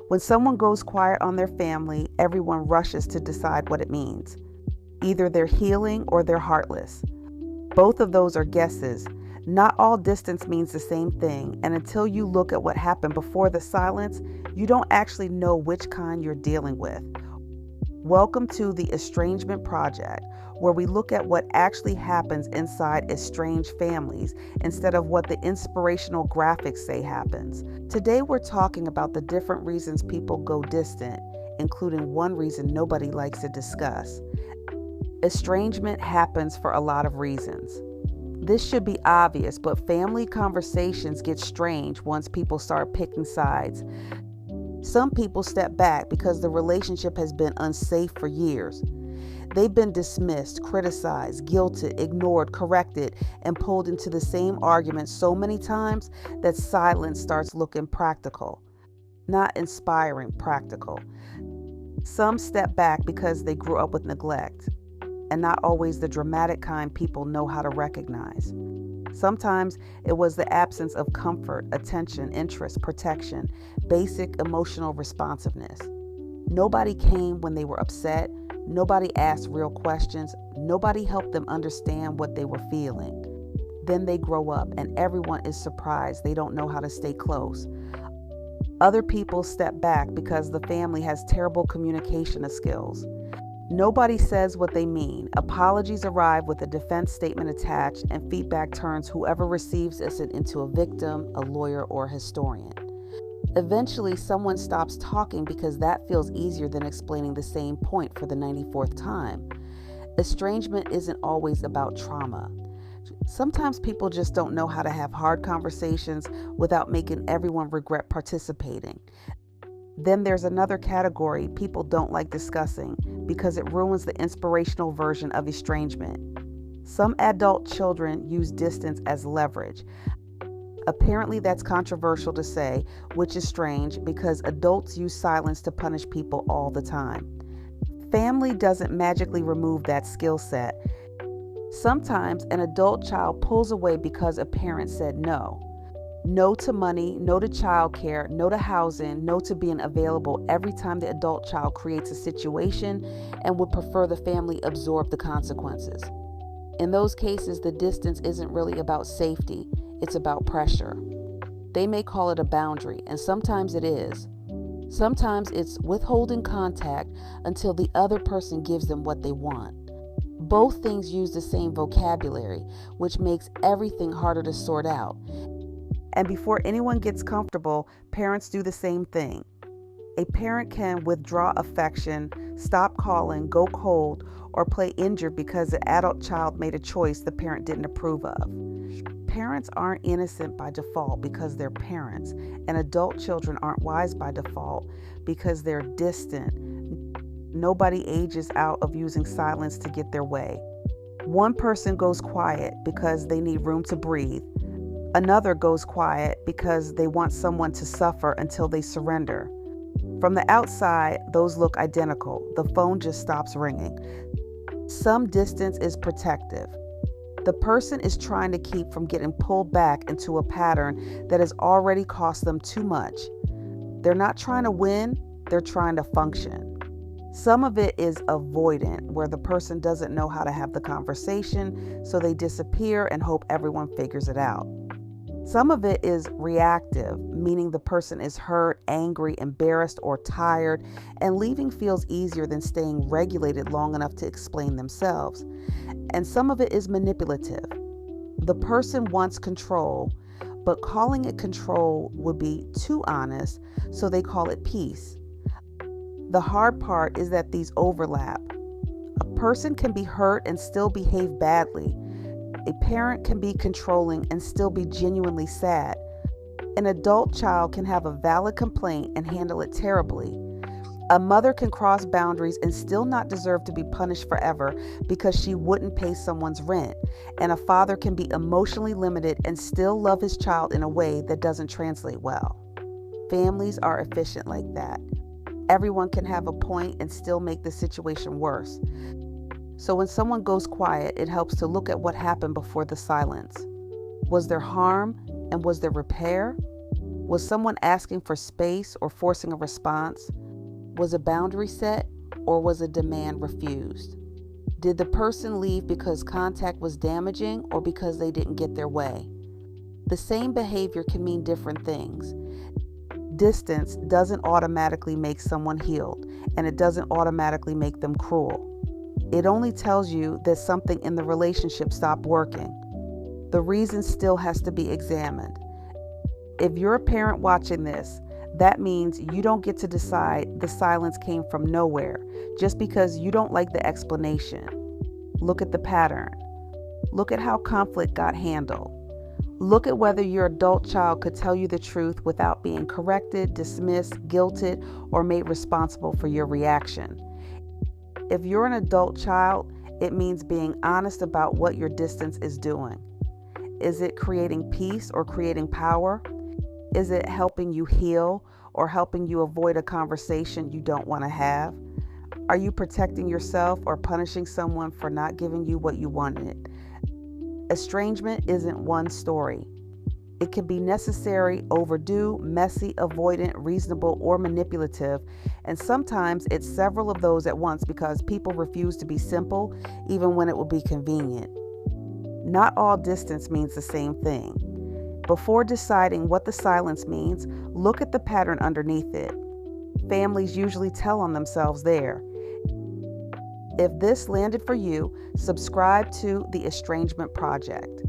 When someone goes quiet on their family, everyone rushes to decide what it means. Either they're healing or they're heartless. Both of those are guesses. Not all distance means the same thing, and until you look at what happened before the silence, you don't actually know which kind you're dealing with. Welcome to the Estrangement Project, where we look at what actually happens inside estranged families instead of what the inspirational graphics say happens. Today we're talking about the different reasons people go distant, including one reason nobody likes to discuss. Estrangement happens for a lot of reasons. This should be obvious, but family conversations get strange once people start picking sides. Some people step back because the relationship has been unsafe for years. They've been dismissed, criticized, guilted, ignored, corrected, and pulled into the same argument so many times that silence starts looking practical. Not inspiring, practical. Some step back because they grew up with neglect, and not always the dramatic kind people know how to recognize. Sometimes it was the absence of comfort, attention, interest, protection, basic emotional responsiveness. Nobody came when they were upset. Nobody asked real questions. Nobody helped them understand what they were feeling. Then they grow up and everyone is surprised they don't know how to stay close. Other people step back because the family has terrible communication skills. Nobody says what they mean. Apologies arrive with a defense statement attached, and feedback turns whoever receives it into a victim, a lawyer, or a historian. Eventually, someone stops talking because that feels easier than explaining the same point for the 94th time. Estrangement isn't always about trauma. Sometimes people just don't know how to have hard conversations without making everyone regret participating. Then there's another category people don't like discussing because it ruins the inspirational version of estrangement. Some adult children use distance as leverage. Apparently that's controversial to say, which is strange because adults use silence to punish people all the time. Family doesn't magically remove that skill set. Sometimes an adult child pulls away because a parent said no. No to money, no to childcare, no to housing, no to being available every time the adult child creates a situation and would prefer the family absorb the consequences. In those cases, the distance isn't really about safety, it's about pressure. They may call it a boundary, and sometimes it is. Sometimes it's withholding contact until the other person gives them what they want. Both things use the same vocabulary, which makes everything harder to sort out. And before anyone gets comfortable, parents do the same thing. A parent can withdraw affection, stop calling, go cold, or play injured because the adult child made a choice the parent didn't approve of. Parents aren't innocent by default because they're parents, and adult children aren't wise by default because they're distant. Nobody ages out of using silence to get their way. One person goes quiet because they need room to breathe. Another goes quiet because they want someone to suffer until they surrender. From the outside, those look identical. The phone just stops ringing. Some distance is protective. The person is trying to keep from getting pulled back into a pattern that has already cost them too much. They're not trying to win, they're trying to function. Some of it is avoidant, where the person doesn't know how to have the conversation, so they disappear and hope everyone figures it out. Some of it is reactive, meaning the person is hurt, angry, embarrassed, or tired, and leaving feels easier than staying regulated long enough to explain themselves. And some of it is manipulative. The person wants control, but calling it control would be too honest, so they call it peace. The hard part is that these overlap. A person can be hurt and still behave badly. A parent can be controlling and still be genuinely sad. An adult child can have a valid complaint and handle it terribly. A mother can cross boundaries and still not deserve to be punished forever because she wouldn't pay someone's rent. And a father can be emotionally limited and still love his child in a way that doesn't translate well. Families are efficient like that. Everyone can have a point and still make the situation worse. So when someone goes quiet, it helps to look at what happened before the silence. Was there harm and was there repair? Was someone asking for space or forcing a response? Was a boundary set or was a demand refused? Did the person leave because contact was damaging or because they didn't get their way? The same behavior can mean different things. Distance doesn't automatically make someone healed, and it doesn't automatically make them cruel. It only tells you that something in the relationship stopped working. The reason still has to be examined. If you're a parent watching this, that means you don't get to decide the silence came from nowhere just because you don't like the explanation. Look at the pattern. Look at how conflict got handled. Look at whether your adult child could tell you the truth without being corrected, dismissed, guilted, or made responsible for your reaction. If you're an adult child, it means being honest about what your distance is doing. Is it creating peace or creating power? Is it helping you heal or helping you avoid a conversation you don't want to have? Are you protecting yourself or punishing someone for not giving you what you wanted? Estrangement isn't one story. It can be necessary, overdue, messy, avoidant, reasonable, or manipulative, and sometimes it's several of those at once because people refuse to be simple even when it will be convenient. Not all distance means the same thing. Before deciding what the silence means, look at the pattern underneath it. Families usually tell on themselves there. If this landed for you, subscribe to the Estrangement Project.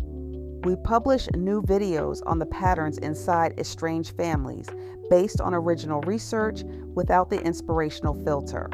We publish new videos on the patterns inside estranged families based on original research without the inspirational filter.